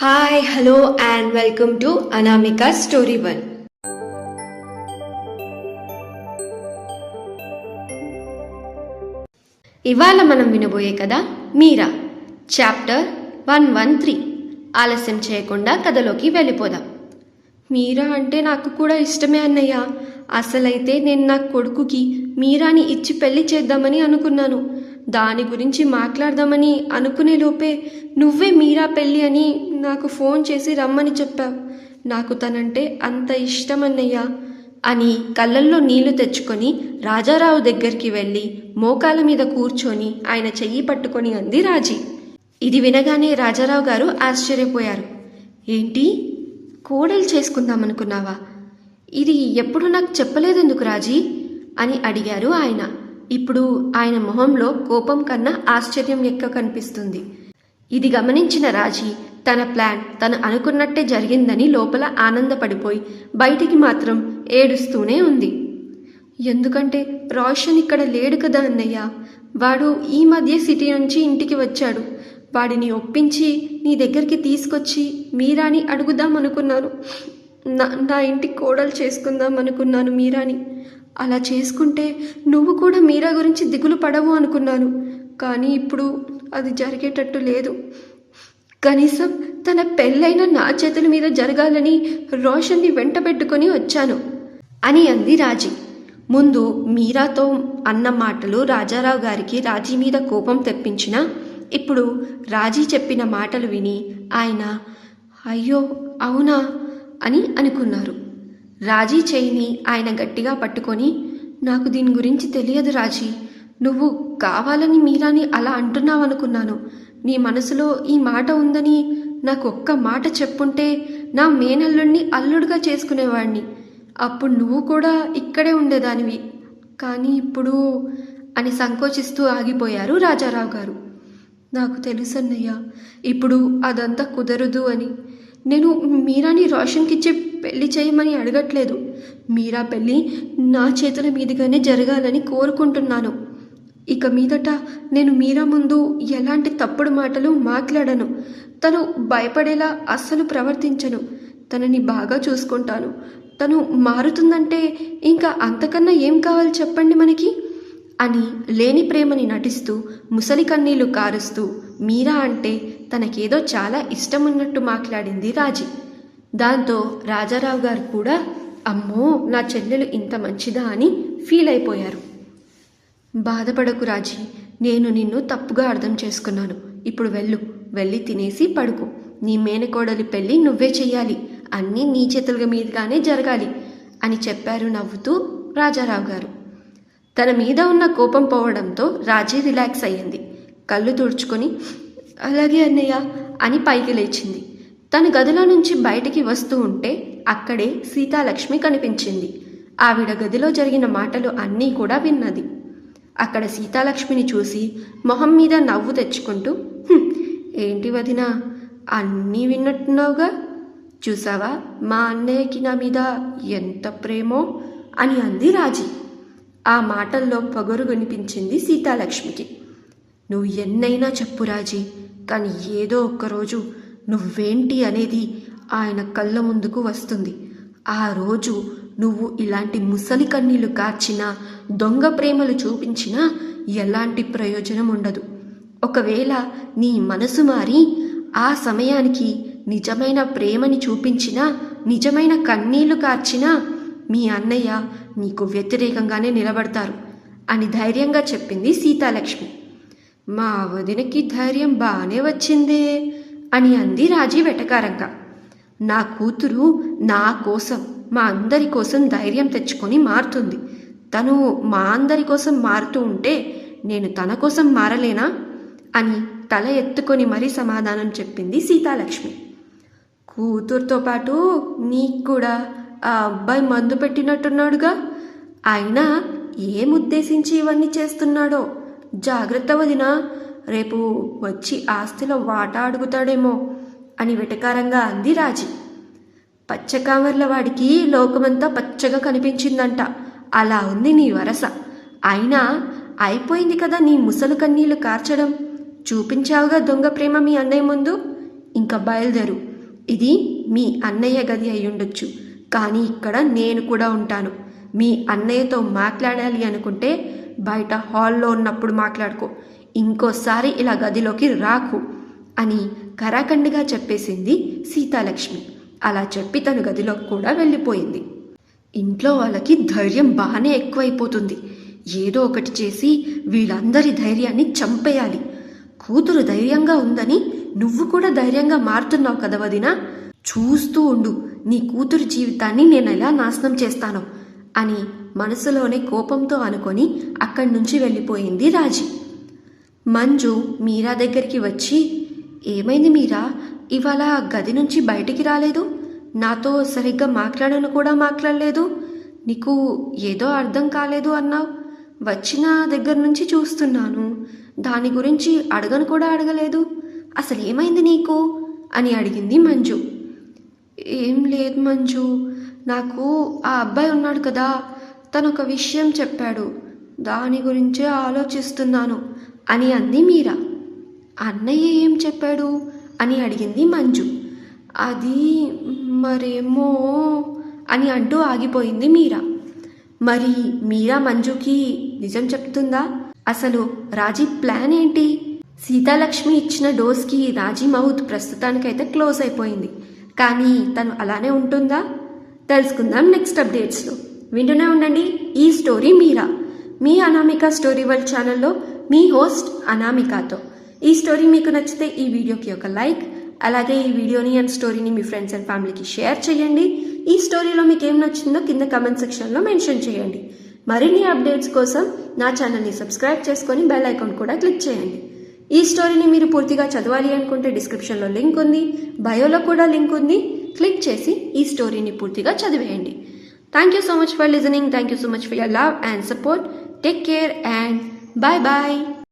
Hi hello and welcome to Anamika story one. ఇవాళ మనం వినబోయే కథ మీరా చాప్టర్ 113. ఆలస్యం చేయకుండా కథలోకి వెళ్ళిపోదాం. మీరా అంటే నాకు కూడా ఇష్టమే అన్నయ్య. అసలైతే నేను నా కొడుకుకి మీరాని ఇచ్చి పెళ్లి చేద్దామని అనుకున్నాను. దాని గురించి మాట్లాడదామని అనుకునే లోపే నువ్వే మీరా పెళ్ళి అని నాకు ఫోన్ చేసి రమ్మని చెప్పావు. నాకు తనంటే అంత ఇష్టం అన్నయ్య అని కళ్ళల్లో నీళ్లు తెచ్చుకొని రాజారావు దగ్గరికి వెళ్ళి మోకాల మీద కూర్చొని ఆయన చెయ్యి పట్టుకొని అంది రాజీ. ఇది వినగానే రాజారావు గారు ఆశ్చర్యపోయారు. ఏంటి, కోడలు చేసుకుందామనుకున్నావా? ఇది ఎప్పుడు నాకు చెప్పలేదెందుకు రాజీ అని అడిగారు ఆయన. ఇప్పుడు ఆయన మొహంలో కోపం కన్నా ఆశ్చర్యం ఎక్కువ కనిపిస్తుంది. ఇది గమనించిన రాజీ తన ప్లాన్ తను అనుకున్నట్టే జరిగిందని లోపల ఆనందపడిపోయి బయటికి మాత్రం ఏడుస్తూనే ఉంది. ఎందుకంటే రోషన్ ఇక్కడ లేడు కదా అన్నయ్య. వాడు ఈ మధ్య సిటీ నుంచి ఇంటికి వచ్చాడు. వాడిని ఒప్పించి నీ దగ్గరికి తీసుకొచ్చి మీరాని అడుగుదామనుకున్నాను. నా ఇంటికి కోడలు చేసుకుందాం అనుకున్నాను మీరాని. అలా చేసుకుంటే నువ్వు కూడా మీరా గురించి దిగులు పడవు అనుకున్నాను. కానీ ఇప్పుడు అది జరిగేటట్టు లేదు. కనీసం తన పెళ్ళైన నా చేతుల మీద జరగాలని రోషన్ని వెంటబెట్టుకొని వచ్చాను అని అంది రాజీ. ముందు మీరాతో అన్న మాటలు రాజారావు గారికి రాజీ మీద కోపం తెప్పించినా ఇప్పుడు రాజీ చెప్పిన మాటలు విని ఆయన అయ్యో అవునా అని అనుకున్నారు. రాజీ చేయిని ఆయన గట్టిగా పట్టుకొని, నాకు దీని గురించి తెలియదు రాజీ. నువ్వు కావాలని మీరాని అలా అంటున్నావనుకున్నాను. నీ మనసులో ఈ మాట ఉందని నాకు ఒక్క మాట చెప్పుంటే నా మేనల్లుడిని అల్లుడుగా చేసుకునేవాడిని. అప్పుడు నువ్వు కూడా ఇక్కడే ఉండేదానివి. కానీ ఇప్పుడు అని సంకోచిస్తూ ఆగిపోయారు రాజారావు గారు. నాకు తెలుసన్నయ్య, ఇప్పుడు అదంతా కుదరదు అని. నేను మీరాని రోషన్కిచ్చి పెళ్లి చేయమని అడగట్లేదు. మీరా పెళ్ళి నా చేతుల మీదుగానే జరగాలని కోరుకుంటున్నాను. ఇక మీదట నేను మీరా ముందు ఎలాంటి తప్పుడు మాటలు మాట్లాడను. తను భయపడేలా అస్సలు ప్రవర్తించను. తనని బాగా చూసుకుంటాను. తను మారుతుందంటే ఇంకా అంతకన్నా ఏం కావాలి చెప్పండి మనకి అని లేని ప్రేమని నటిస్తూ ముసలి కన్నీళ్లు కారుస్తూ మీరా అంటే తనకేదో చాలా ఇష్టమున్నట్టు మాట్లాడింది రాజీ. దాంతో రాజారావు గారు కూడా అమ్మో నా చెల్లెలు ఇంత మంచిదా అని ఫీల్ అయిపోయారు. బాధపడకు రాజీ, నేను నిన్ను తప్పుగా అర్థం చేసుకున్నాను. ఇప్పుడు వెళ్ళి తినేసి పడుకో. నీ మేనకోడలి పెళ్ళి నువ్వే చెయ్యాలి. అన్నీ నీ చేతుల మీదుగానే జరగాలి అని చెప్పారు నవ్వుతూ రాజారావు గారు. తన మీద ఉన్న కోపం పోవడంతో రాజీ రిలాక్స్ అయ్యింది. కళ్ళు తుడుచుకొని అలాగే అన్నయ్య అని పైకి లేచింది. తన గదిలో నుంచి బయటికి వస్తూ ఉంటే అక్కడే సీతాలక్ష్మి కనిపించింది. ఆవిడ గదిలో జరిగిన మాటలు అన్నీ కూడా విన్నది. అక్కడ సీతాలక్ష్మిని చూసి మొహం మీద నవ్వు తెచ్చుకుంటూ ఏంటి వదినా, అన్నీ విన్నట్టున్నావుగా. చూసావా మా అన్నయ్యకి నా మీద ఎంత ప్రేమో అని అంది రాజీ. ఆ మాటల్లో పొగరు వినిపించింది సీతాలక్ష్మికి. నువ్వు ఎన్నైనా చెప్పు రాజీ, కానీ ఏదో ఒక్కరోజు నువ్వేంటి అనేది ఆయన కళ్ళ ముందుకు వస్తుంది. ఆ రోజు నువ్వు ఇలాంటి ముసలి కన్నీళ్లు కార్చినా దొంగ ప్రేమలు చూపించినా ఎలాంటి ప్రయోజనం ఉండదు. ఒకవేళ నీ మనసు మారి ఆ సమయానికి నిజమైన ప్రేమని చూపించినా నిజమైన కన్నీళ్లు కార్చినా మీ అన్నయ్య నీకు వ్యతిరేకంగానే నిలబడతారు అని ధైర్యంగా చెప్పింది సీతాలక్ష్మి. మా వదినకి ధైర్యం బాగానే వచ్చిందే అని అంది రాజీ వెటకారంగా. నా కూతురు నా కోసం మా అందరి కోసం ధైర్యం తెచ్చుకొని మారుతుంది. తను మా అందరి కోసం మారుతూ ఉంటే నేను తన కోసం మారలేనా అని తల ఎత్తుకొని మరీ సమాధానం చెప్పింది సీతాలక్ష్మి. కూతురుతో పాటు నీకు కూడా ఆ అబ్బాయి మందు పెట్టినట్టున్నాడుగా. అయినా ఏం ఉద్దేశించి ఇవన్నీ చేస్తున్నాడో జాగ్రత్త వదినా, రేపు వచ్చి ఆస్తిలో వాటా అడుగుతాడేమో అని వెటకారంగా అంది రాజీ. పచ్చకావర్ల వాడికి లోకమంతా పచ్చగా కనిపించిందంట. అలా ఉంది నీ వరస. అయినా అయిపోయింది కదా నీ ముసలు కన్నీళ్లు కార్చడం. చూపించావుగా దొంగ ప్రేమ మీ అన్నయ్య ముందు. ఇంకా బయలుదేరు. ఇది మీ అన్నయ్య గది అయి ఉండొచ్చు, కానీ ఇక్కడ నేను కూడా ఉంటాను. మీ అన్నయ్యతో మాట్లాడాలి అనుకుంటే బయట హాల్లో ఉన్నప్పుడు మాట్లాడుకో, ఇంకోసారి ఇలా గదిలోకి రాకు అని కరాఖండిగా చెప్పేసింది సీతాలక్ష్మి. అలా చెప్పి తను గదిలోకి కూడా వెళ్ళిపోయింది. ఇంట్లో వాళ్ళకి ధైర్యం బాగానే ఎక్కువైపోతుంది. ఏదో ఒకటి చేసి వీళ్ళందరి ధైర్యాన్ని చంపేయాలి. కూతురు ధైర్యంగా ఉందని నువ్వు కూడా ధైర్యంగా మారుతున్నావు కదా వదినా, చూస్తూ ఉండు నీ కూతురు జీవితాన్ని నేను ఎలా నాశనం చేస్తానో అని మనసులోనే కోపంతో అనుకొని అక్కడి నుంచి వెళ్ళిపోయింది రాజీ. మంజు మీరా దగ్గరికి వచ్చి, ఏమైంది మీరా, ఇవాళ గది నుంచి బయటికి రాలేదు, నాతో సరిగ్గా మాట్లాడను కూడా మాట్లాడలేదు, నీకు ఏదో అర్థం కాలేదు అన్నావు, వచ్చిన దగ్గర నుంచి చూస్తున్నాను, దాని గురించి అడగను కూడా అడగలేదు, అసలు ఏమైంది నీకు అని అడిగింది మంజు. ఏం లేదు మంజు, నాకు ఆ అబ్బాయి ఉన్నాడు కదా, తను ఒక విషయం చెప్పాడు, దాని గురించే ఆలోచిస్తున్నాను అని అంది మీరా. అన్నయ్య ఏం చెప్పాడు అని అడిగింది మంజు. అది మరేమో అని అంటూ ఆగిపోయింది మీరా. మరి మీరా మంజుకి నిజం చెప్తుందా? అసలు రాజీ ప్లాన్ ఏంటి? సీతాలక్ష్మి ఇచ్చిన డోస్కి రాజీ మౌత్ ప్రస్తుతానికైతే క్లోజ్ అయిపోయింది, కానీ తను అలానే ఉంటుందా? తెలుసుకుందాం నెక్స్ట్ అప్డేట్స్లో. వింటూనే ఉండండి ఈ స్టోరీ మీరా, మీ అనామిక స్టోరీ వరల్డ్ ఛానల్లో మీ హోస్ట్ అనామికతో. ఈ స్టోరీ మీకు నచ్చితే ఈ వీడియోకి ఒక లైక్, అలాగే ఈ వీడియోని అండ్ స్టోరీని మీ ఫ్రెండ్స్ అండ్ ఫ్యామిలీకి షేర్ చేయండి. ఈ స్టోరీలో మీకు ఏం నచ్చిందో కింద కమెంట్ సెక్షన్లో మెన్షన్ చేయండి. మరిన్ని అప్డేట్స్ కోసం నా ఛానల్ని సబ్స్క్రైబ్ చేసుకొని బెల్ ఐకాన్ కూడా క్లిక్ చేయండి. ఈ స్టోరీని మీరు పూర్తిగా చదవాలి అనుకుంటే డిస్క్రిప్షన్లో లింక్ ఉంది, బయోలో కూడా లింక్ ఉంది, క్లిక్ చేసి ఈ స్టోరీని పూర్తిగా చదివేయండి. Thank you so much for listening. Thank you so much for your love and support. Take care and bye bye.